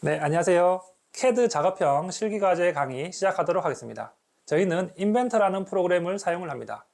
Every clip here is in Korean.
네, 안녕하세요. CAD 작업형 실기과제 강의 시작하도록 하겠습니다. 저희는 인벤터라는 프로그램을 사용을 합니다.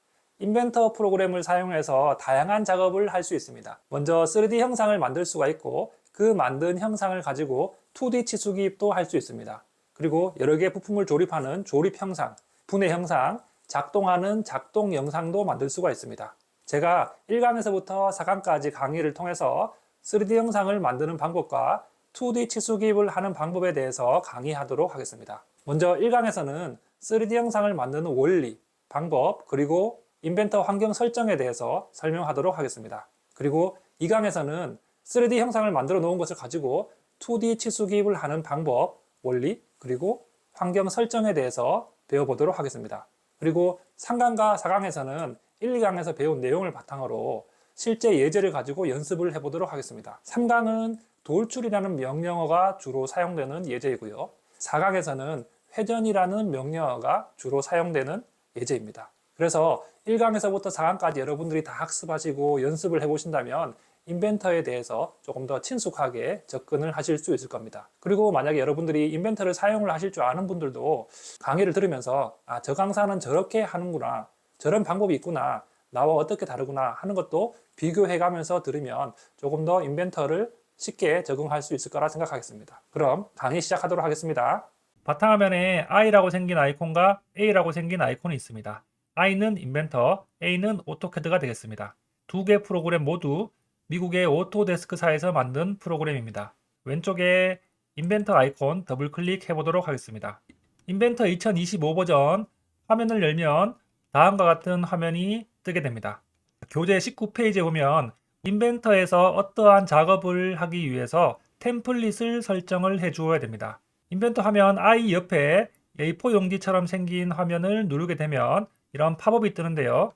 인벤터 프로그램을 사용해서 다양한 작업을 할 수 있습니다. 먼저 3D 형상을 만들 수가 있고 그 만든 형상을 가지고 2D 치수기입도 할 수 있습니다. 그리고 여러 개의 부품을 조립하는 조립 형상, 분해 형상, 작동하는 작동 영상도 만들 수가 있습니다. 제가 1강에서부터 4강까지 강의를 통해서 3D 형상을 만드는 방법과 2D 치수 기입을 하는 방법에 대해서 강의하도록 하겠습니다. 먼저 1강에서는 3D 형상을 만드는 원리, 방법, 그리고 인벤터 환경 설정에 대해서 설명하도록 하겠습니다. 그리고 2강에서는 3D 형상을 만들어 놓은 것을 가지고 2D 치수 기입을 하는 방법, 원리, 그리고 환경 설정에 대해서 배워보도록 하겠습니다. 그리고 3강과 4강에서는 1, 2강에서 배운 내용을 바탕으로 실제 예제를 가지고 연습을 해보도록 하겠습니다. 3강은 돌출이라는 명령어가 주로 사용되는 예제이고요. 4강에서는 회전이라는 명령어가 주로 사용되는 예제입니다. 그래서 1강에서부터 4강까지 여러분들이 다 학습하시고 연습을 해보신다면 인벤터에 대해서 조금 더 친숙하게 접근을 하실 수 있을 겁니다. 그리고 만약에 여러분들이 인벤터를 사용을 하실 줄 아는 분들도 강의를 들으면서 저 강사는 저렇게 하는구나, 저런 방법이 있구나, 나와 어떻게 다르구나 하는 것도 비교해가면서 들으면 조금 더 인벤터를 쉽게 적응할 수 있을 거라 생각하겠습니다. 그럼 강의 시작하도록 하겠습니다. 바탕화면에 I라고 생긴 아이콘과 A라고 생긴 아이콘이 있습니다. I는 인벤터, A는 오토캐드가 되겠습니다. 두 개 프로그램 모두 미국의 오토데스크사에서 만든 프로그램입니다. 왼쪽에 인벤터 아이콘 더블 클릭해 보도록 하겠습니다. 인벤터 2025 버전 화면을 열면 다음과 같은 화면이 뜨게 됩니다. 교재 19페이지에 보면 인벤터에서 어떠한 작업을 하기 위해서 템플릿을 설정을 해 주어야 됩니다. 인벤터 화면 I 옆에 A4 용지처럼 생긴 화면을 누르게 되면 이런 팝업이 뜨는데요.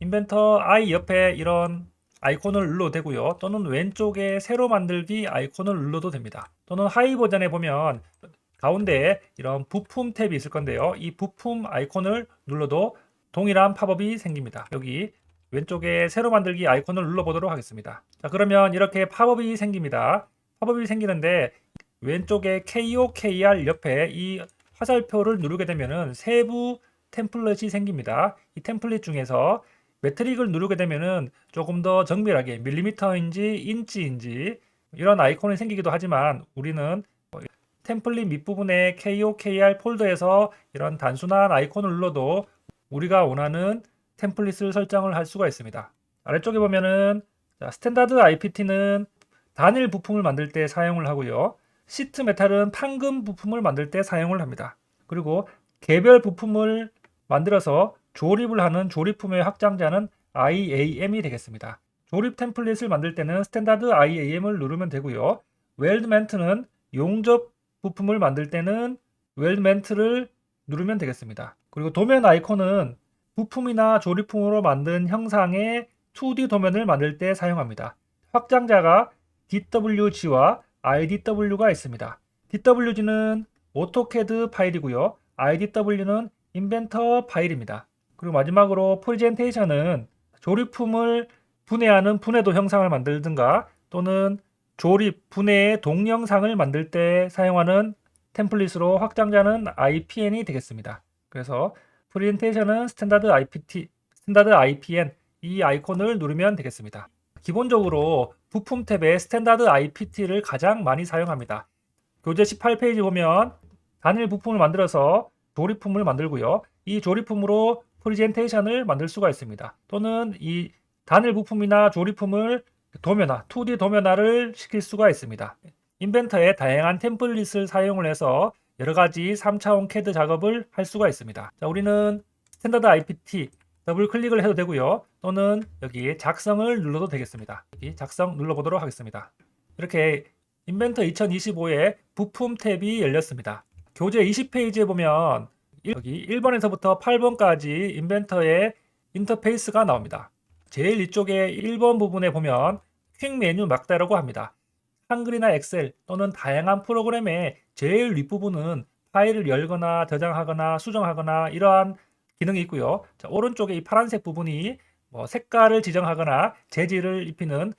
인벤터 I 옆에 이런 아이콘을 눌러도 되고요. 또는 왼쪽에 새로 만들기 아이콘을 눌러도 됩니다. 또는 하이 버전에 보면 가운데에 이런 부품 탭이 있을 건데요. 이 부품 아이콘을 눌러도 동일한 팝업이 생깁니다. 여기 왼쪽에 새로 만들기 아이콘을 눌러보도록 하겠습니다. 자, 그러면 이렇게 팝업이 생깁니다. 팝업이 생기는데 왼쪽에 KOKR 옆에 이 화살표를 누르게 되면은 세부 템플릿이 생깁니다. 이 템플릿 중에서 매트릭을 누르게 되면은 조금 더 정밀하게 밀리미터인지 인치인지 이런 아이콘이 생기기도 하지만 우리는 템플릿 밑부분에 KOKR 폴더에서 이런 단순한 아이콘을 눌러도 우리가 원하는 템플릿을 설정을 할 수가 있습니다. 아래쪽에 보면은 스탠다드 IPT는 단일 부품을 만들 때 사용을 하고요. 시트 메탈은 판금 부품을 만들 때 사용을 합니다. 그리고 개별 부품을 만들어서 조립을 하는 조립품의 확장자는 IAM이 되겠습니다. 조립 템플릿을 만들 때는 스탠다드 IAM을 누르면 되고요. 웰드멘트는 용접 부품을 만들 때는 웰드멘트를 누르면 되겠습니다. 그리고 도면 아이콘은 부품이나 조립품으로 만든 형상의 2D 도면을 만들 때 사용합니다. 확장자가 DWG와 IDW가 있습니다. DWG는 오토캐드 파일이고요. IDW는 인벤터 파일입니다. 그리고 마지막으로 프레젠테이션은 조립품을 분해하는 분해도 형상을 만들든가 또는 조립, 분해의 동영상을 만들 때 사용하는 템플릿으로 확장자는 IPN이 되겠습니다. 그래서 프레젠테이션은 스탠다드 IPT, 스탠다드 IPN 이 아이콘을 누르면 되겠습니다. 기본적으로 부품 탭에 스탠다드 IPT를 가장 많이 사용합니다. 교재 18페이지 보면 단일 부품을 만들어서 조립품을 만들고요. 이 조립품으로 프레젠테이션을 만들 수가 있습니다. 또는 이 단일 부품이나 조립품을 도면화, 2D 도면화를 시킬 수가 있습니다. 인벤터에 다양한 템플릿을 사용을 해서 여러 가지 3차원 CAD 작업을 할 수가 있습니다. 자, 우리는 스탠다드 IPT 더블 클릭을 해도 되고요. 또는 여기 작성을 눌러도 되겠습니다. 여기 작성 눌러보도록 하겠습니다. 이렇게 인벤터 2025에 부품 탭이 열렸습니다. 교재 20페이지에 보면 여기 1번에서부터 8번까지 인벤터의 인터페이스가 나옵니다. 제일 이쪽에 1번 부분에 보면 퀵 메뉴 막다라고 합니다. 한글이나 엑셀 또는 다양한 프로그램의 제일 윗부분은 파일을 열거나 저장하거나 수정하거나 이러한 기능이 있고요. 자, 오른쪽에 이 파란색 부분이 색깔을 지정하거나 재질을 입히는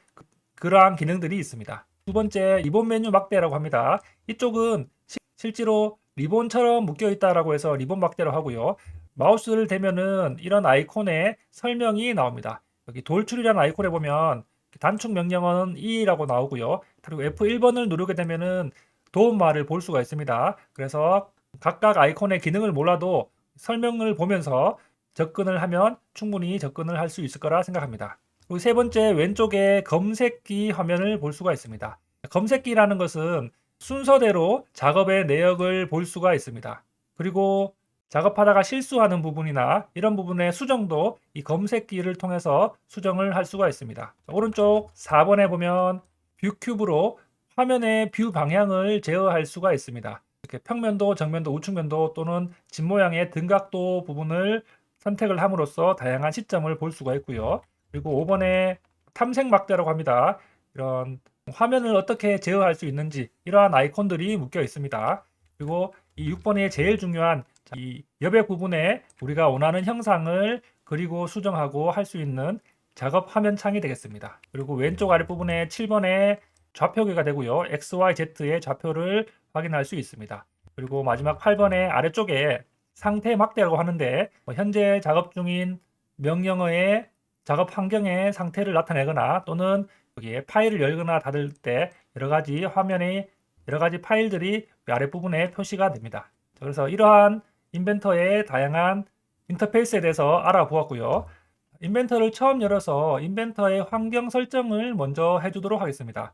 그러한 기능들이 있습니다. 두 번째, 리본 메뉴 막대라고 합니다. 이쪽은 실제로 리본처럼 묶여 있다라고 해서 리본 막대로 하고요. 마우스를 대면은 이런 아이콘에 설명이 나옵니다. 여기 돌출이라는 아이콘에 보면 단축 명령어는 E라고 나오고요. 그리고 F1번을 누르게 되면은 도움말을 볼 수가 있습니다. 그래서 각각 아이콘의 기능을 몰라도 설명을 보면서 접근을 하면 충분히 접근을 할 수 있을 거라 생각합니다. 그리고 세 번째, 왼쪽에 검색기 화면을 볼 수가 있습니다. 검색기라는 것은 순서대로 작업의 내역을 볼 수가 있습니다. 그리고 작업하다가 실수하는 부분이나 이런 부분의 수정도 이 검색기를 통해서 수정을 할 수가 있습니다. 오른쪽 4번에 보면 뷰 큐브로 화면의 뷰 방향을 제어할 수가 있습니다. 이렇게 평면도, 정면도, 우측면도 또는 집 모양의 등각도 부분을 선택을 함으로써 다양한 시점을 볼 수가 있고요. 그리고 5번에 탐색 막대라고 합니다. 이런 화면을 어떻게 제어할 수 있는지 이러한 아이콘들이 묶여 있습니다. 그리고 이 6번의 제일 중요한 이 여백 부분에 우리가 원하는 형상을 그리고 수정하고 할 수 있는 작업 화면 창이 되겠습니다. 그리고 왼쪽 아랫부분에 7번에 좌표계가 되고요. X, Y, Z의 좌표를 확인할 수 있습니다. 그리고 마지막 8번의 아래쪽에 상태 막대라고 하는데 현재 작업 중인 명령어의 작업 환경의 상태를 나타내거나 또는 여기에 파일을 열거나 닫을 때 여러 가지 화면의 여러 가지 파일들이 아랫부분에 표시가 됩니다. 그래서 이러한 인벤터의 다양한 인터페이스에 대해서 알아보았고요. 인벤터를 처음 열어서 인벤터의 환경 설정을 먼저 해주도록 하겠습니다.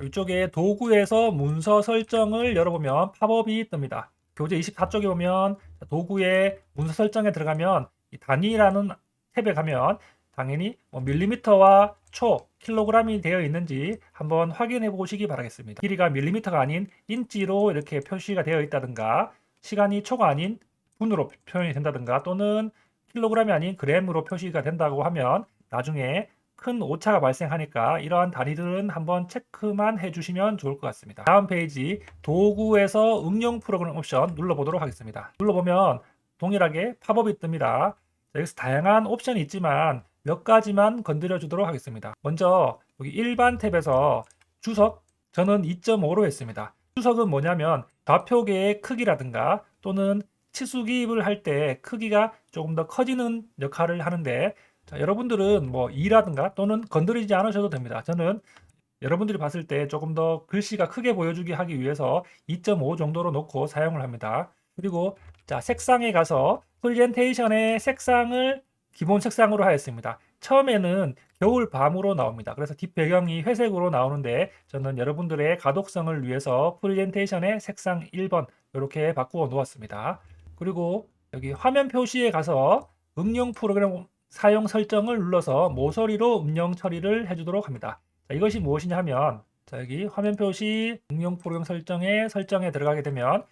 이쪽에 도구에서 문서 설정을 열어보면 팝업이 뜹니다. 교재 24쪽에 보면 도구의 문서 설정에 들어가면 이 단위라는 탭에 가면 당연히 밀리미터와 초, 킬로그램이 되어 있는지 한번 확인해 보시기 바라겠습니다. 길이가 밀리미터가 아닌 인치로 이렇게 표시가 되어 있다든가 시간이 초가 아닌 분으로 표현이 된다든가 또는 킬로그램이 아닌 그램으로 표시가 된다고 하면 나중에 큰 오차가 발생하니까 이러한 단위들은 한번 체크만 해주시면 좋을 것 같습니다. 다음 페이지 도구에서 응용 프로그램 옵션 눌러보도록 하겠습니다. 눌러보면 동일하게 팝업이 뜹니다. 여기서 다양한 옵션이 있지만 몇 가지만 건드려 주도록 하겠습니다. 먼저 여기 일반 탭에서 주석 저는 2.5로 했습니다. 주석은 뭐냐면 좌표계의 크기라든가 또는 치수기입을 할 때 크기가 조금 더 커지는 역할을 하는데 여러분들은 2라든가 또는 건드리지 않으셔도 됩니다. 저는 여러분들이 봤을 때 조금 더 글씨가 크게 보여주기 하기 위해서 2.5 정도로 놓고 사용을 합니다. 그리고 색상에 가서 프레젠테이션의 색상을 기본 색상으로 하였습니다. 처음에는 겨울 밤으로 나옵니다. 그래서 뒷배경이 회색으로 나오는데 저는 여러분들의 가독성을 위해서 프레젠테이션의 색상 1번 이렇게 바꾸어 놓았습니다. 그리고 여기 화면 표시에 가서 응용 프로그램 사용 설정을 눌러서 모서리로 음영 처리를 해주도록 합니다. 이것이 무엇이냐 하면 여기 화면 표시 응용 프로그램 설정에 들어가게 되면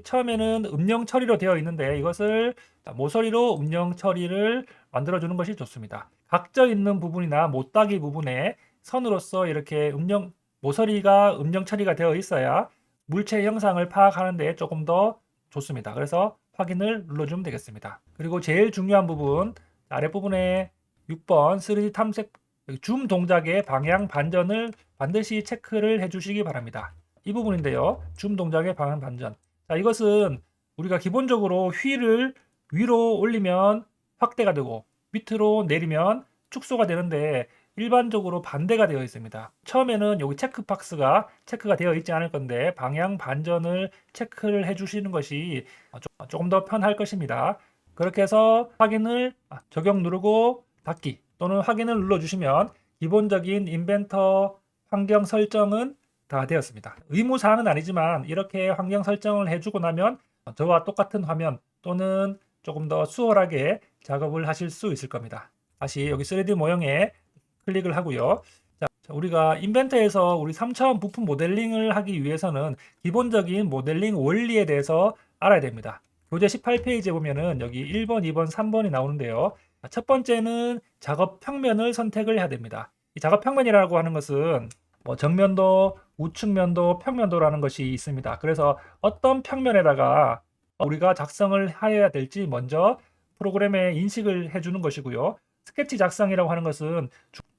처음에는 음영 처리로 되어 있는데 이것을 모서리로 음영 처리를 만들어 주는 것이 좋습니다. 각져 있는 부분이나 못따기 부분에 선으로서 이렇게 모서리가 음영 처리가 되어 있어야 물체 형상을 파악하는데 조금 더 좋습니다. 그래서 확인을 눌러주면 되겠습니다. 그리고 제일 중요한 부분 아랫부분에 6번 3D 탐색 줌 동작의 방향 반전을 반드시 체크를 해주시기 바랍니다. 이 부분인데요. 줌 동작의 방향 반전. 이것은 우리가 기본적으로 휠을 위로 올리면 확대가 되고 밑으로 내리면 축소가 되는데 일반적으로 반대가 되어 있습니다. 처음에는 여기 체크박스가 체크가 되어 있지 않을 건데 방향 반전을 체크를 해주시는 것이 조금 더 편할 것입니다. 그렇게 해서 확인을 적용 누르고 닫기 또는 확인을 눌러주시면 기본적인 인벤터 환경 설정은 다 되었습니다. 의무사항은 아니지만 이렇게 환경 설정을 해주고 나면 저와 똑같은 화면 또는 조금 더 수월하게 작업을 하실 수 있을 겁니다. 다시 여기 3D 모형에 클릭을 하고요. 우리가 인벤터에서 우리 3차원 부품 모델링을 하기 위해서는 기본적인 모델링 원리에 대해서 알아야 됩니다. 교재 18페이지에 보면은 여기 1번, 2번, 3번이 나오는데요. 첫 번째는 작업 평면을 선택을 해야 됩니다. 이 작업 평면이라고 하는 것은 정면도, 우측면도, 평면도라는 것이 있습니다. 그래서 어떤 평면에다가 우리가 작성을 해야 될지 먼저 프로그램에 인식을 해주는 것이고요. 스케치 작성이라고 하는 것은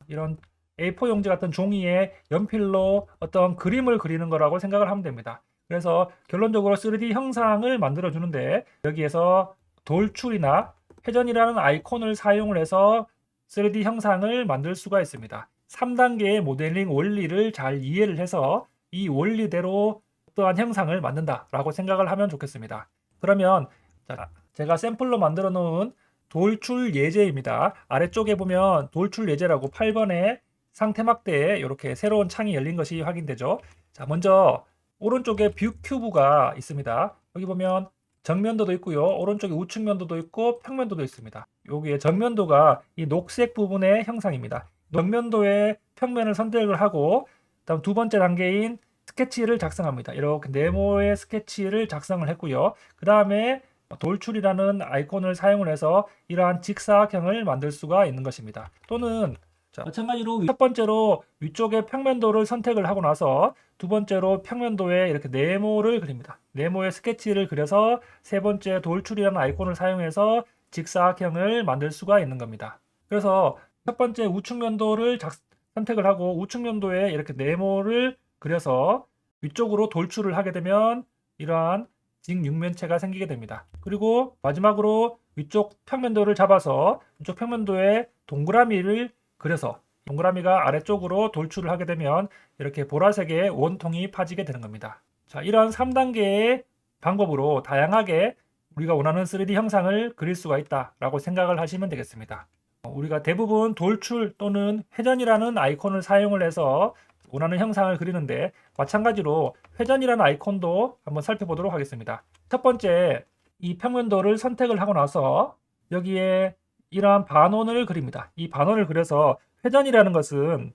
이런 A4 용지 같은 종이에 연필로 어떤 그림을 그리는 거라고 생각을 하면 됩니다. 그래서 결론적으로 3D 형상을 만들어 주는데 여기에서 돌출이나 회전이라는 아이콘을 사용을 해서 3D 형상을 만들 수가 있습니다. 3단계의 모델링 원리를 잘 이해를 해서 이 원리대로 어떠한 형상을 만든다라고 생각을 하면 좋겠습니다. 그러면 제가 샘플로 만들어 놓은 돌출 예제입니다. 아래쪽에 보면 돌출 예제라고 8번의 상태 막대에 이렇게 새로운 창이 열린 것이 확인되죠. 자, 먼저 오른쪽에 뷰 큐브가 있습니다. 여기 보면 정면도도 있고요. 오른쪽에 우측 면도도 있고 평면도도 있습니다. 여기에 정면도가 이 녹색 부분의 형상입니다. 정면도의 평면을 선택을 하고 다음 두 번째 단계인 스케치를 작성합니다. 이렇게 네모의 스케치를 작성을 했고요. 그 다음에 돌출이라는 아이콘을 사용을 해서 이러한 직사각형을 만들 수가 있는 것입니다. 또는 마찬가지로 첫 번째로 위쪽의 평면도를 선택을 하고 나서 두 번째로 평면도에 이렇게 네모를 그립니다. 네모의 스케치를 그려서 세 번째 돌출이라는 아이콘을 사용해서 직사각형을 만들 수가 있는 겁니다. 그래서 첫 번째 우측면도를 선택을 하고 우측면도에 이렇게 네모를 그려서 위쪽으로 돌출을 하게 되면 이러한 직육면체가 생기게 됩니다. 그리고 마지막으로 위쪽 평면도를 잡아서 위쪽 평면도에 동그라미를 그래서 동그라미가 아래쪽으로 돌출을 하게 되면 이렇게 보라색의 원통이 파지게 되는 겁니다. 자, 이러한 3단계의 방법으로 다양하게 우리가 원하는 3D 형상을 그릴 수가 있다라고 생각을 하시면 되겠습니다. 우리가 대부분 돌출 또는 회전이라는 아이콘을 사용을 해서 원하는 형상을 그리는데 마찬가지로 회전이라는 아이콘도 한번 살펴보도록 하겠습니다. 첫 번째, 이 평면도를 선택을 하고 나서 여기에 이러한 반원을 그립니다. 이 반원을 그려서 회전이라는 것은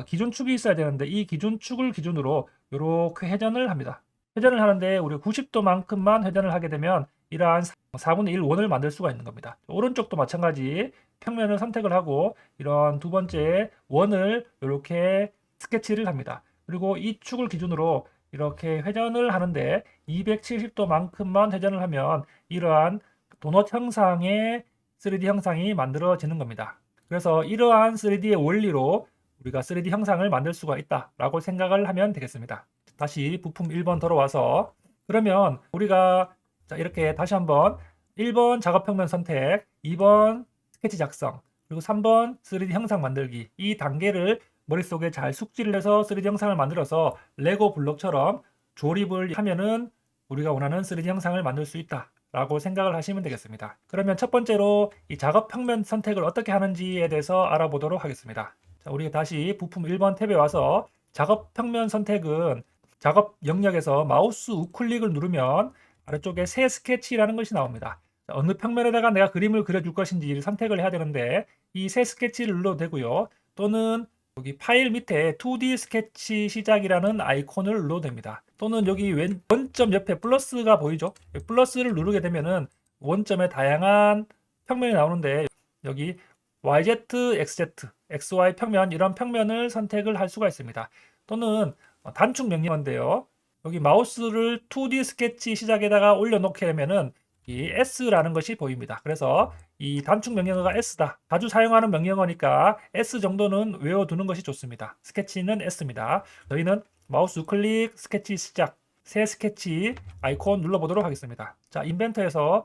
기준축이 있어야 되는데 이 기준축을 기준으로 이렇게 회전을 합니다. 회전을 하는데 우리 90도만큼만 회전을 하게 되면 이러한 4분의 1 원을 만들 수가 있는 겁니다. 오른쪽도 마찬가지 평면을 선택을 하고 이런 두 번째 원을 이렇게 스케치를 합니다. 그리고 이 축을 기준으로 이렇게 회전을 하는데 270도만큼만 회전을 하면 이러한 도넛 형상의 3D 형상이 만들어지는 겁니다. 그래서 이러한 3D의 원리로 우리가 3D 형상을 만들 수가 있다라고 생각을 하면 되겠습니다. 다시 부품 1번 돌아와서 그러면 우리가 이렇게 다시 한번 1번 작업평면 선택, 2번 스케치 작성, 그리고 3번 3D 형상 만들기 이 단계를 머릿속에 잘 숙지를 해서 3D 형상을 만들어서 레고 블록처럼 조립을 하면은 우리가 원하는 3D 형상을 만들 수 있다 라고 생각을 하시면 되겠습니다. 그러면 첫 번째로 이 작업 평면 선택을 어떻게 하는지에 대해서 알아보도록 하겠습니다. 자, 우리가 다시 부품 1번 탭에 와서 작업 평면 선택은 작업 영역에서 마우스 우클릭을 누르면 아래쪽에 새 스케치라는 것이 나옵니다. 자, 어느 평면에다가 내가 그림을 그려줄 것인지를 선택을 해야 되는데 이 새 스케치를 눌러도 되고요. 또는 여기 파일 밑에 2D 스케치 시작이라는 아이콘을 눌러도 됩니다. 또는 여기 원점 옆에 플러스가 보이죠? 플러스를 누르게 되면은 원점에 다양한 평면이 나오는데 여기 YZ, XZ, XY 평면 이런 평면을 선택을 할 수가 있습니다. 또는 단축 명령어인데요. 여기 마우스를 2D 스케치 시작에다가 올려놓게 되면은 이 S라는 것이 보입니다. 그래서 이 단축 명령어가 S다. 자주 사용하는 명령어니까 S 정도는 외워두는 것이 좋습니다. 스케치는 S입니다. 저희는 마우스 우클릭, 스케치 시작, 새 스케치 아이콘 눌러보도록 하겠습니다. 자, 인벤터에서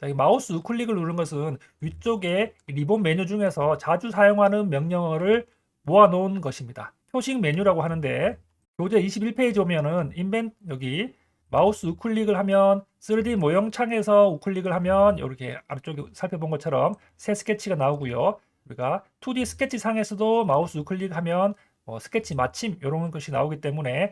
이 마우스 우클릭을 누르는 것은 위쪽에 리본 메뉴 중에서 자주 사용하는 명령어를 모아놓은 것입니다. 표식 메뉴라고 하는데 교재 21페이지 오면은 여기 마우스 우클릭을 하면 3D 모형 창에서 우클릭을 하면 이렇게 아래쪽에 살펴본 것처럼 새 스케치가 나오고요. 우리가 2D 스케치 상에서도 마우스 우클릭하면 스케치 마침 이런 것이 나오기 때문에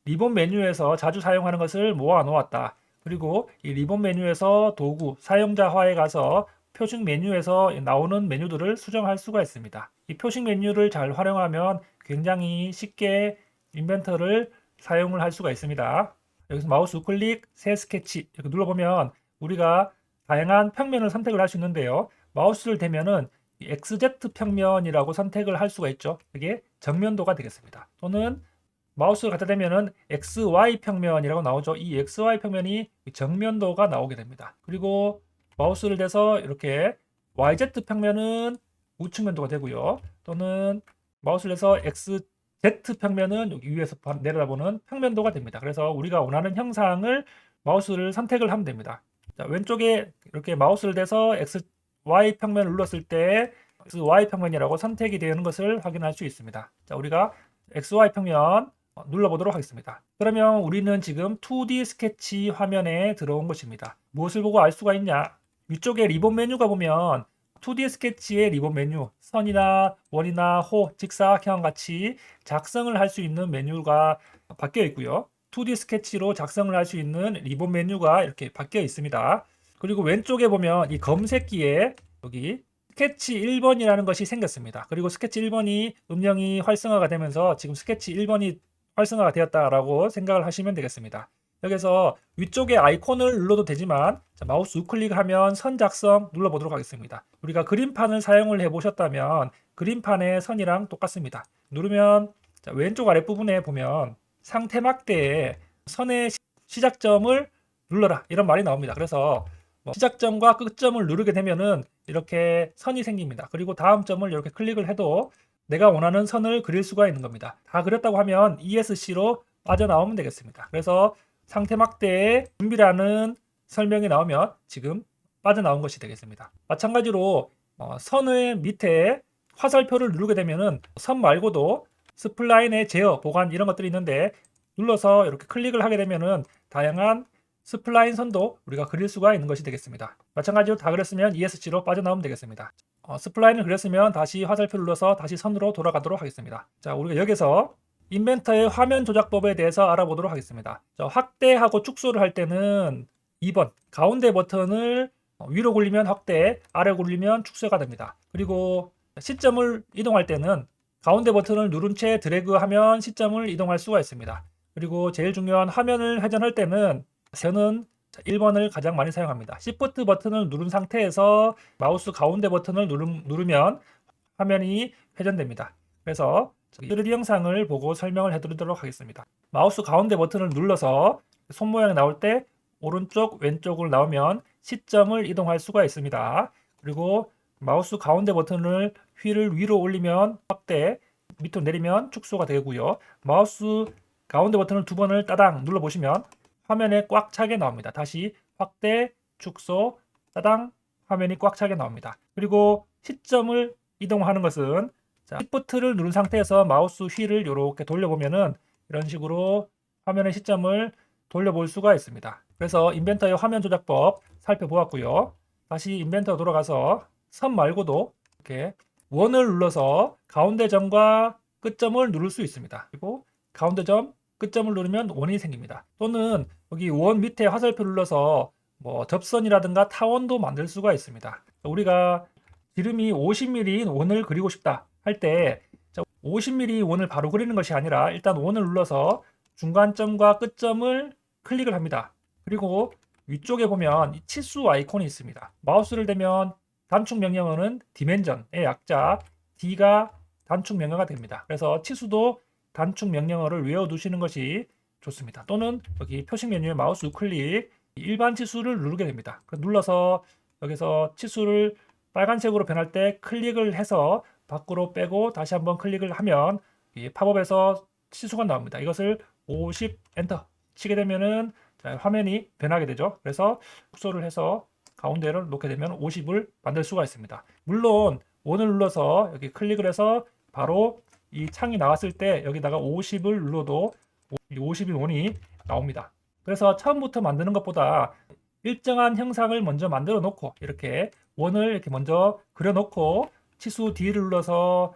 리본 메뉴에서 자주 사용하는 것을 모아 놓았다. 그리고 이 리본 메뉴에서 도구 사용자화에 가서 표식 메뉴에서 나오는 메뉴들을 수정할 수가 있습니다. 이 표식 메뉴를 잘 활용하면 굉장히 쉽게 인벤터를 사용을 할 수가 있습니다. 여기서 마우스 우클릭, 새 스케치 이렇게 눌러보면 우리가 다양한 평면을 선택을 할 수 있는데요. 마우스를 대면은 XZ 평면이라고 선택을 할 수가 있죠. 이게 정면도가 되겠습니다. 또는 마우스를 갖다 대면은 XY 평면이라고 나오죠. 이 XY 평면이 정면도가 나오게 됩니다. 그리고 마우스를 대서 이렇게 YZ 평면은 우측면도가 되고요. 또는 마우스를 해서 XZ 평면은 여기 위에서 내려다보는 평면도가 됩니다. 그래서 우리가 원하는 형상을 마우스를 선택을 하면 됩니다. 자, 왼쪽에 이렇게 마우스를 대서 XY 평면을 눌렀을 때 XY 평면이라고 선택이 되는 것을 확인할 수 있습니다. 자, 우리가 XY 평면 눌러보도록 하겠습니다. 그러면 우리는 지금 2D 스케치 화면에 들어온 것입니다. 무엇을 보고 알 수가 있냐? 위쪽에 리본 메뉴가 보면 2D 스케치의 리본 메뉴, 선이나 원이나 호, 직사각형 같이 작성을 할 수 있는 메뉴가 바뀌어 있고요. 2D 스케치로 작성을 할 수 있는 리본 메뉴가 이렇게 바뀌어 있습니다. 그리고 왼쪽에 보면 이 검색기에 여기 스케치 1번이라는 것이 생겼습니다. 그리고 스케치 1번이 음영이 활성화가 되면서 지금 스케치 1번이 활성화가 되었다라고 생각을 하시면 되겠습니다. 여기서 위쪽에 아이콘을 눌러도 되지만 마우스 우클릭하면 선 작성 눌러보도록 하겠습니다. 우리가 그림판을 사용을 해보셨다면 그림판의 선이랑 똑같습니다. 누르면 왼쪽 아랫부분에 보면 상태 막대에 선의 시작점을 눌러라 이런 말이 나옵니다. 그래서 시작점과 끝점을 누르게 되면은 이렇게 선이 생깁니다. 그리고 다음 점을 이렇게 클릭을 해도 내가 원하는 선을 그릴 수가 있는 겁니다. 다 그렸다고 하면 ESC로 빠져나오면 되겠습니다. 그래서 상태 막대에 준비라는 설명이 나오면 지금 빠져나온 것이 되겠습니다. 마찬가지로 선의 밑에 화살표를 누르게 되면은 선 말고도 스플라인의 제어, 보관 이런 것들이 있는데 눌러서 이렇게 클릭을 하게 되면은 다양한 스플라인 선도 우리가 그릴 수가 있는 것이 되겠습니다. 마찬가지로 다 그렸으면 ESC로 빠져나오면 되겠습니다. 스플라인을 그렸으면 다시 화살표를 눌러서 다시 선으로 돌아가도록 하겠습니다. 자, 우리가 여기서 인벤터의 화면 조작법에 대해서 알아보도록 하겠습니다. 확대하고 축소를 할 때는 2번 가운데 버튼을 위로 굴리면 확대, 아래 굴리면 축소가 됩니다. 그리고 시점을 이동할 때는 가운데 버튼을 누른 채 드래그하면 시점을 이동할 수가 있습니다. 그리고 제일 중요한 화면을 회전할 때는 저는 1번을 가장 많이 사용합니다. Shift 버튼을 누른 상태에서 마우스 가운데 버튼을 누르면 화면이 회전됩니다. 그래서 3D 영상을 보고 설명을 해드리도록 하겠습니다. 마우스 가운데 버튼을 눌러서 손 모양이 나올 때 오른쪽 왼쪽으로 나오면 시점을 이동할 수가 있습니다. 그리고 마우스 가운데 버튼을 휠을 위로 올리면 확대, 밑으로 내리면 축소가 되고요. 마우스 가운데 버튼을 2번을 따당 눌러보시면 화면에 꽉 차게 나옵니다. 다시 확대, 축소, 따당 화면이 꽉 차게 나옵니다. 그리고 시점을 이동하는 것은 Shift를 누른 상태에서 마우스 휠을 이렇게 돌려보면은 이런 식으로 화면의 시점을 돌려볼 수가 있습니다. 그래서 인벤터의 화면 조작법 살펴보았고요. 다시 인벤터 돌아가서 선 말고도 이렇게 원을 눌러서 가운데 점과 끝점을 누를 수 있습니다. 그리고 가운데 점, 끝점을 누르면 원이 생깁니다. 또는 여기 원 밑에 화살표를 눌러서 접선이라든가 타원도 만들 수가 있습니다. 우리가 지름이 50mm인 원을 그리고 싶다 할 때 50mm 원을 바로 그리는 것이 아니라 일단 원을 눌러서 중간점과 끝점을 클릭을 합니다. 그리고 위쪽에 보면 이 치수 아이콘이 있습니다. 마우스를 대면 단축 명령어는 디멘전의 약자 D가 단축 명령어가 됩니다. 그래서 치수도 단축 명령어를 외워두시는 것이 좋습니다. 또는 여기 표식 메뉴에 마우스 우클릭 일반 치수를 누르게 됩니다. 눌러서 여기서 치수를 빨간색으로 변할 때 클릭을 해서 밖으로 빼고 다시 한번 클릭을 하면 팝업에서 치수가 나옵니다. 이것을 50 엔터 치게 되면은 화면이 변하게 되죠. 그래서 축소를 해서 가운데를 놓게 되면 50을 만들 수가 있습니다. 물론 원을 눌러서 여기 클릭을 해서 바로 이 창이 나왔을 때 여기다가 50을 눌러도 50인 원이 나옵니다. 그래서 처음부터 만드는 것보다 일정한 형상을 먼저 만들어 놓고 이렇게 원을 이렇게 먼저 그려 놓고 치수 D를 눌러서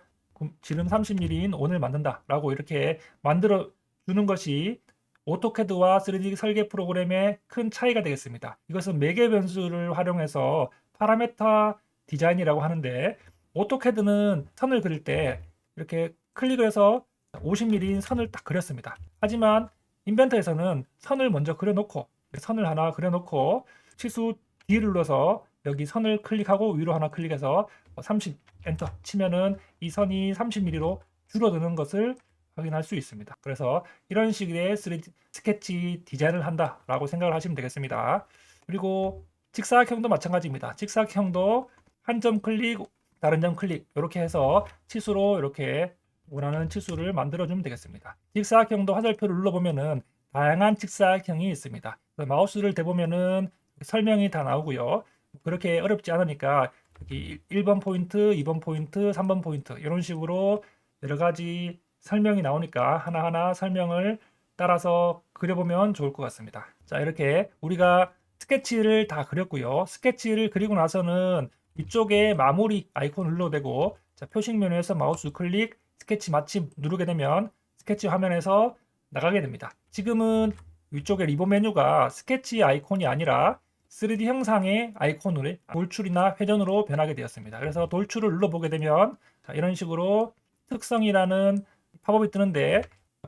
지름 30mm인 원을 만든다 라고 이렇게 만들어 주는 것이 오토캐드와 3D 설계 프로그램의 큰 차이가 되겠습니다. 이것은 매개 변수를 활용해서 파라메타 디자인이라고 하는데 오토캐드는 선을 그릴 때 이렇게 클릭을 해서 50mm인 선을 딱 그렸습니다. 하지만 인벤터에서는 선을 먼저 그려놓고 선을 하나 그려놓고 치수 D를 눌러서 여기 선을 클릭하고 위로 하나 클릭해서 30 엔터 치면은 이 선이 30mm로 줄어드는 것을 확인할 수 있습니다. 그래서 이런 식의 3D 스케치 디자인을 한다라고 생각을 하시면 되겠습니다. 그리고 직사각형도 마찬가지입니다. 직사각형도 한 점 클릭, 다른 점 클릭 이렇게 해서 치수로 이렇게 원하는 치수를 만들어주면 되겠습니다. 직사각형도 화살표를 눌러보면은 다양한 직사각형이 있습니다. 마우스를 대보면은 설명이 다 나오고요. 그렇게 어렵지 않으니까 여기 1번 포인트, 2번 포인트, 3번 포인트 이런 식으로 여러 가지 설명이 나오니까 하나하나 설명을 따라서 그려보면 좋을 것 같습니다. 자, 이렇게 우리가 스케치를 다 그렸고요. 스케치를 그리고 나서는 이쪽에 마무리 아이콘 눌러도 되고, 자, 표식 메뉴에서 마우스 클릭, 스케치 마침 누르게 되면 스케치 화면에서 나가게 됩니다. 지금은 위쪽에 리본 메뉴가 스케치 아이콘이 아니라 3D 형상의 아이콘으로 돌출이나 회전으로 변하게 되었습니다. 그래서 돌출을 눌러보게 되면 자, 이런 식으로 특성이라는 팝업이 뜨는데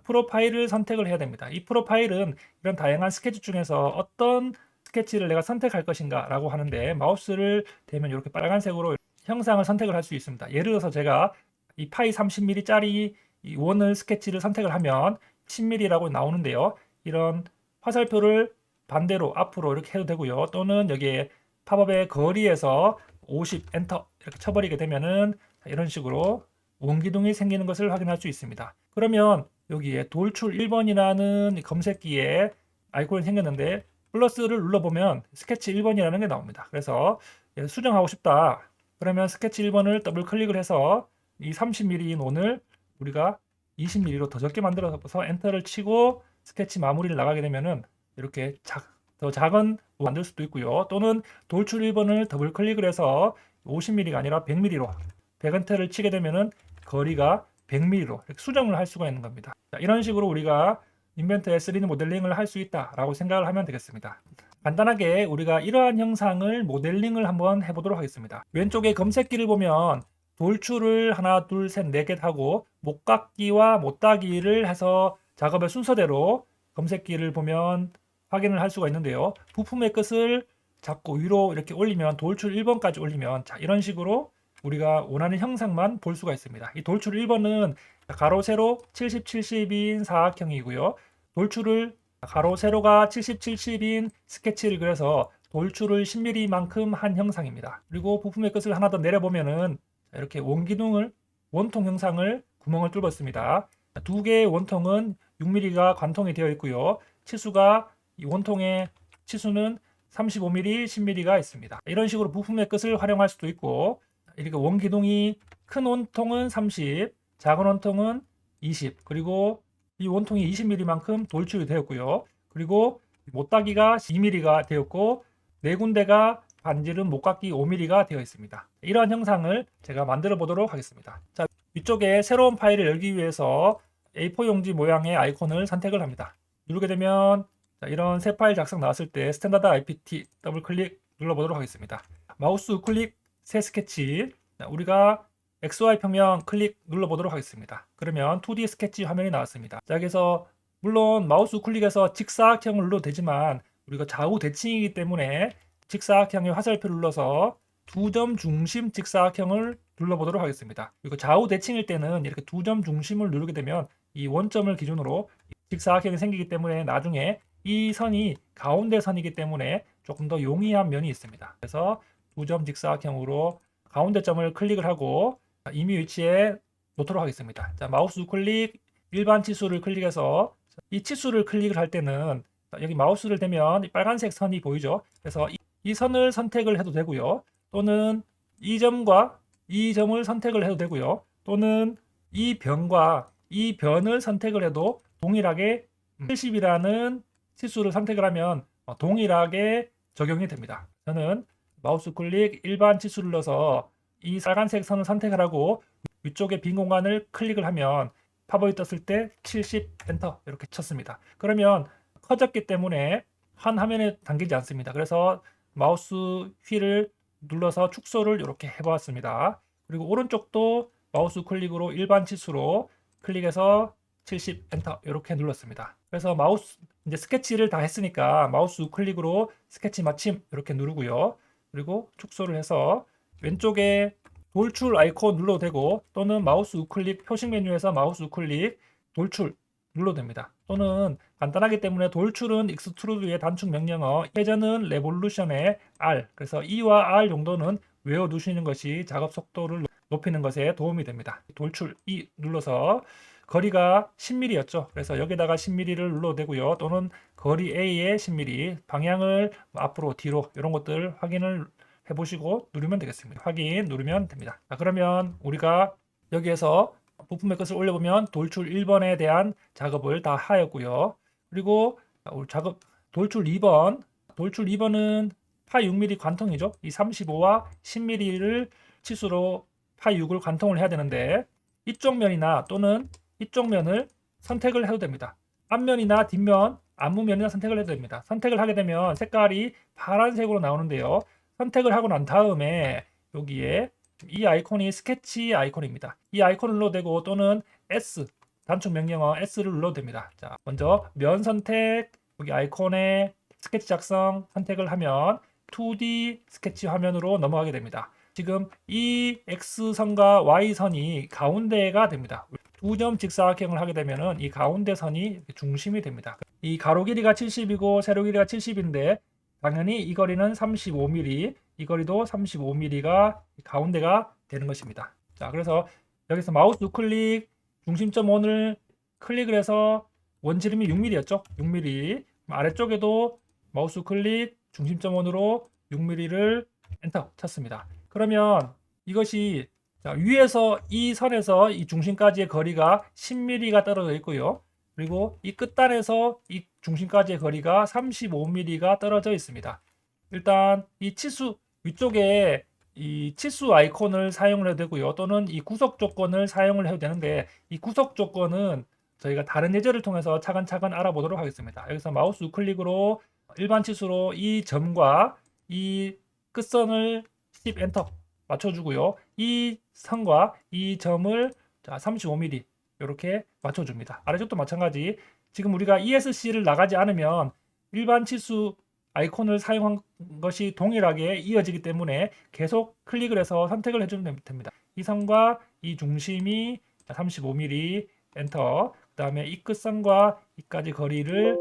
프로파일을 선택을 해야 됩니다. 이 프로파일은 이런 다양한 스케치 중에서 어떤 스케치를 내가 선택할 것인가 라고 하는데 마우스를 대면 이렇게 빨간색으로 형상을 선택을 할 수 있습니다. 예를 들어서 제가 이 파이 30mm 짜리 이 원을 스케치를 선택을 하면 10mm라고 나오는데요. 이런 화살표를 반대로 앞으로 이렇게 해도 되고요. 또는 여기에 팝업의 거리에서 50 엔터 이렇게 쳐버리게 되면은 이런 식으로 원기둥이 생기는 것을 확인할 수 있습니다. 그러면 여기에 돌출 1번이라는 검색기에 아이콘이 생겼는데 플러스를 눌러보면 스케치 1번이라는 게 나옵니다. 그래서 수정하고 싶다. 그러면 스케치 1번을 더블 클릭을 해서 이 30mm인 원을 우리가 20mm로 더 적게 만들어서 엔터를 치고 스케치 마무리를 나가게 되면은 이렇게 더 작은 만들 수도 있고요. 또는 돌출 1번을 더블 클릭을 해서 50mm가 아니라 100mm로 100엔터를 치게 되면은 거리가 100mm로 이렇게 수정을 할 수가 있는 겁니다. 자, 이런 식으로 우리가 인벤터의 3D 모델링을 할 수 있다라고 생각을 하면 되겠습니다. 간단하게 우리가 이러한 형상을 모델링을 한번 해보도록 하겠습니다. 왼쪽에 검색기를 보면 돌출을 하나, 둘, 셋, 네 개 하고 목깎기와 못따기를 해서 작업의 순서대로 검색기를 보면 확인을 할 수가 있는데요. 부품의 끝을 잡고 위로 이렇게 올리면 돌출 1번까지 올리면 자, 이런 식으로 우리가 원하는 형상만 볼 수가 있습니다. 이 돌출 1번은 가로 세로 70, 70인 사각형이고요. 돌출을 가로 세로가 70, 70인 스케치를 그려서 돌출을 10mm만큼 한 형상입니다. 그리고 부품의 끝을 하나 더 내려보면은 이렇게 원기둥을 원통 형상을 구멍을 뚫었습니다. 두 개의 원통은 6mm가 관통이 되어 있고요. 치수가 이 원통의 치수는 35mm, 10mm가 있습니다. 이런 식으로 부품의 끝을 활용할 수도 있고 이렇게 원기둥이 큰 원통은 30, 작은 원통은 20, 그리고 이 원통이 20mm만큼 돌출이 되었고요. 그리고 못따기가 2mm가 되었고 네 군데가 반지름 못깎기 5mm가 되어 있습니다. 이러한 형상을 제가 만들어 보도록 하겠습니다. 자, 위쪽에 새로운 파일을 열기 위해서 A4 용지 모양의 아이콘을 선택을 합니다. 누르게 되면 자, 이런 새 파일 작성 나왔을 때 스탠다드 IPT 더블 클릭 눌러보도록 하겠습니다. 마우스 우클릭 새 스케치 자, 우리가 XY 평면 클릭 눌러보도록 하겠습니다. 그러면 2D 스케치 화면이 나왔습니다. 자, 여기서 물론 마우스 우클릭해서 직사각형을 눌러도 되지만 우리가 좌우 대칭이기 때문에 직사각형의 화살표를 눌러서 두 점 중심 직사각형을 눌러보도록 하겠습니다. 그리고 좌우 대칭일 때는 이렇게 두 점 중심을 누르게 되면 이 원점을 기준으로 직사각형이 생기기 때문에 나중에 이 선이 가운데 선이기 때문에 조금 더 용이한 면이 있습니다. 그래서 두 점 직사각형으로 가운데 점을 클릭을 하고 임의 위치에 놓도록 하겠습니다. 자, 마우스 우클릭 일반 치수를 클릭해서 이 치수를 클릭을 할 때는 여기 마우스를 대면 빨간색 선이 보이죠. 그래서 이 선을 선택을 해도 되고요. 또는 이 점과 이 점을 선택을 해도 되고요. 또는 이 변과 이 변을 선택을 해도 동일하게 70이라는 치수를 선택을 하면 동일하게 적용이 됩니다. 저는 마우스 클릭 일반 치수를 눌러서 이 빨간색 선을 선택을 하고 위쪽에 빈 공간을 클릭을 하면 팝업이 떴을 때 70 엔터 이렇게 쳤습니다. 그러면 커졌기 때문에 한 화면에 담기지 않습니다. 그래서 마우스 휠을 눌러서 축소를 이렇게 해보았습니다. 그리고 오른쪽도 마우스 클릭으로 일반 치수로 클릭해서 70 엔터 이렇게 눌렀습니다. 그래서 마우스 이제 스케치를 다 했으니까 마우스 우클릭으로 스케치 마침 이렇게 누르고요. 그리고 축소를 해서 왼쪽에 돌출 아이콘 눌러도 되고 또는 마우스 우클릭 표식 메뉴에서 마우스 우클릭 돌출 눌러도 됩니다. 또는 간단하기 때문에 돌출은 익스트루드의 단축 명령어, 회전은 레볼루션의 R. 그래서 E와 R 정도는 외워두시는 것이 작업 속도를 높이는 것에 도움이 됩니다. 돌출 2 눌러서 거리가 10mm였죠. 그래서 여기다가 10mm를 눌러도 되고요. 또는 거리 A에 10mm, 방향을 앞으로 뒤로 이런 것들 확인을 해보시고 누르면 되겠습니다. 확인 누르면 됩니다. 자, 그러면 우리가 여기에서 부품의 끝을 올려보면 돌출 1번에 대한 작업을 다 하였고요. 그리고 우리 작업 돌출 2번, 돌출 2번은 파 6mm 관통이죠. 이 35와 10mm를 치수로 파 6을 관통을 해야 되는데 이쪽 면이나 또는 이쪽 면을 선택을 해도 됩니다. 앞면이나 뒷면, 앞무면이나 선택을 해도 됩니다. 선택을 하게 되면 색깔이 파란색으로 나오는데요. 선택을 하고 난 다음에 여기에 이 아이콘이 스케치 아이콘입니다. 이 아이콘을 눌러도 되고 또는 S, 단축 명령어 S를 눌러도 됩니다. 자, 먼저 면 선택, 여기 아이콘에 스케치 작성 선택을 하면 2D 스케치 화면으로 넘어가게 됩니다. 지금 이 X선과 Y선이 가운데가 됩니다. 두 점 직사각형을 하게 되면은 이 가운데 선이 중심이 됩니다. 이 가로 길이가 70이고 세로 길이가 70인데 당연히 이 거리는 35mm, 이 거리도 35mm가 가운데가 되는 것입니다. 자, 그래서 여기서 마우스 우클릭 중심점 원을 클릭을 해서 원지름이 6mm였죠. 6mm. 아래쪽에도 마우스 클릭 중심점 원으로 6mm를 엔터 쳤습니다. 그러면 이것이 자, 위에서 이 선에서 이 중심까지의 거리가 10mm가 떨어져 있고요. 그리고 이 끝단에서 이 중심까지의 거리가 35mm가 떨어져 있습니다. 일단 이 치수 위쪽에 이 치수 아이콘을 사용을 해도 되고요. 또는 이 구속 조건을 사용을 해도 되는데 이 구속 조건은 저희가 다른 예제를 통해서 차근차근 알아보도록 하겠습니다. 여기서 마우스 우클릭으로 일반 치수로 이 점과 이 끝선을 10 엔터 맞춰주고요. 이 선과 이 점을 35mm 이렇게 맞춰줍니다. 아래쪽도 마찬가지. 지금 우리가 ESC를 나가지 않으면 일반 치수 아이콘을 사용한 것이 동일하게 이어지기 때문에 계속 클릭을 해서 선택을 해주면 됩니다. 이 선과 이 중심이 35mm 엔터. 그 다음에 이 끝선과 이까지 거리를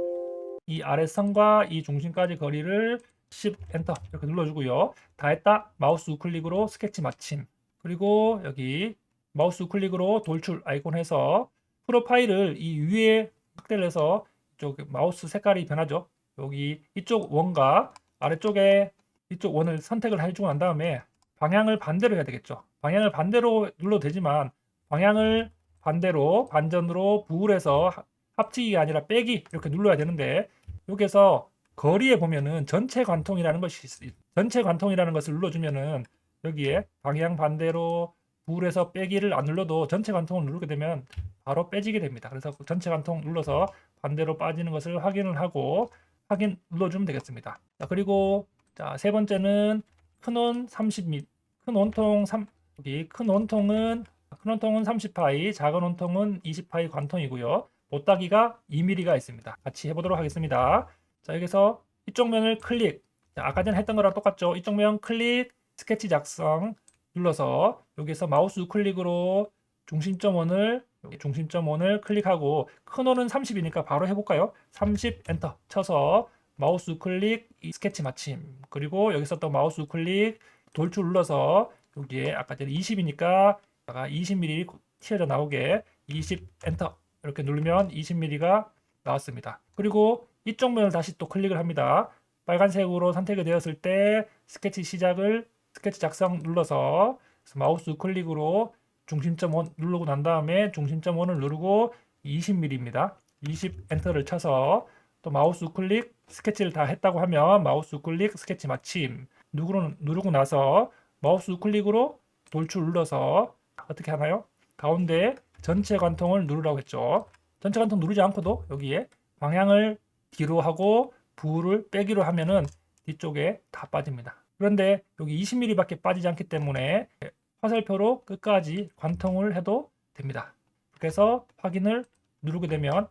이 아래선과 이 중심까지 거리를 10 엔터 이렇게 눌러주고요. 다 했다. 마우스 우클릭으로 스케치 마침. 그리고 여기 마우스 우클릭으로 돌출 아이콘 해서 프로파일을 이 위에 확대를 해서 이쪽 마우스 색깔이 변하죠. 여기 이쪽 원과 아래쪽에 이쪽 원을 선택을 해주고 난 다음에 방향을 반대로 해야 되겠죠. 방향을 반대로 눌러도 되지만 방향을 반대로 반전으로 부울해서 합치기가 아니라 빼기 이렇게 눌러야 되는데 여기서 거리에 보면은 전체 관통이라는 것이 있어요. 전체 관통이라는 것을 눌러주면은 여기에 방향 반대로 부울해서 빼기를 안 눌러도 전체 관통을 누르게 되면 바로 빼지게 됩니다. 그래서 전체 관통 눌러서 반대로 빠지는 것을 확인을 하고 확인 눌러주면 되겠습니다. 자, 그리고 자, 세 번째는 큰 원 30mm, 큰 원통 3 여기 큰 원통은 30파이, 작은 원통은 20파이 관통이고요. 못따기가 2mm가 있습니다. 같이 해보도록 하겠습니다. 자, 여기서 이쪽 면을 클릭. 자, 아까 전에 했던 거랑 똑같죠. 이쪽 면 클릭, 스케치 작성 눌러서 여기서 마우스 우클릭으로 중심점 원을 클릭하고 큰 원은 30이니까 바로 해볼까요? 30 엔터 쳐서 마우스 우클릭 스케치 마침. 그리고 여기서 또 마우스 우클릭 돌출 눌러서 여기에 아까 전에 20이니까 20mm 튀어져 나오게 20 엔터 이렇게 누르면 20mm가 나왔습니다. 그리고 이쪽 면을 다시 또 클릭을 합니다. 빨간색으로 선택이 되었을 때 스케치 작성 눌러서 마우스 우클릭으로 중심점 원 누르고 난 다음에 중심점 원을 누르고 20mm입니다. 20 엔터를 쳐서 또 마우스 우클릭 스케치를 다 했다고 하면 마우스 우클릭 스케치 마침 누르고 나서 마우스 우클릭으로 돌출 눌러서 어떻게 하나요? 가운데 전체 관통을 누르라고 했죠. 전체 관통 누르지 않고도 여기에 방향을 뒤로 하고 부를 빼기로 하면은 뒤쪽에 다 빠집니다. 그런데 여기 20mm 밖에 빠지지 않기 때문에 화살표로 끝까지 관통을 해도 됩니다. 그래서 확인을 누르게 되면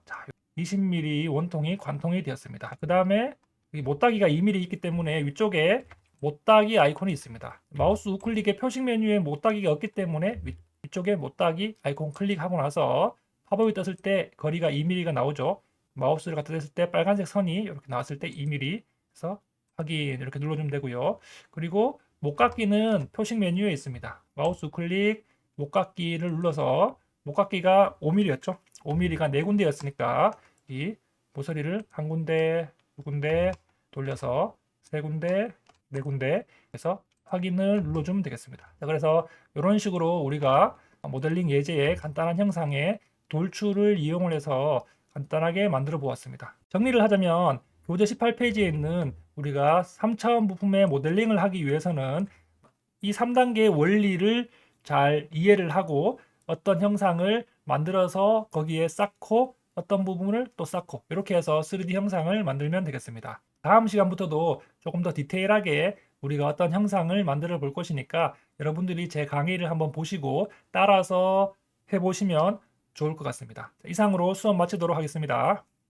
20mm 원통이 관통이 되었습니다. 그 다음에 못따기가 2mm 있기 때문에 위쪽에 못따기 아이콘이 있습니다. 마우스 우클릭의 표식 메뉴에 못따기가 없기 때문에 위쪽에 못따기 아이콘 클릭하고 나서 팝업이 떴을 때 거리가 2mm가 나오죠. 마우스를 갖다 댔을 때 빨간색 선이 이렇게 나왔을 때 2mm. 그래서 확인 이렇게 눌러주면 되고요. 그리고 못깎기는 표식 메뉴에 있습니다. 마우스 클릭, 목깎이를 눌러서 목깎이가 5mm였죠. 5mm가 네 군데였으니까 이 모서리를 한 군데, 두 군데 돌려서 세 군데, 네 군데 해서 확인을 눌러주면 되겠습니다. 자, 그래서 이런 식으로 우리가 모델링 예제의 간단한 형상에 돌출을 이용을 해서 간단하게 만들어 보았습니다. 정리를 하자면 교재 18페이지에 있는 우리가 3차원 부품의 모델링을 하기 위해서는 이 3단계의 원리를 잘 이해를 하고 어떤 형상을 만들어서 거기에 쌓고 어떤 부분을 또 쌓고 이렇게 해서 3D 형상을 만들면 되겠습니다. 다음 시간부터도 조금 더 디테일하게 우리가 어떤 형상을 만들어 볼 것이니까 여러분들이 제 강의를 한번 보시고 따라서 해보시면 좋을 것 같습니다. 이상으로 수업 마치도록 하겠습니다.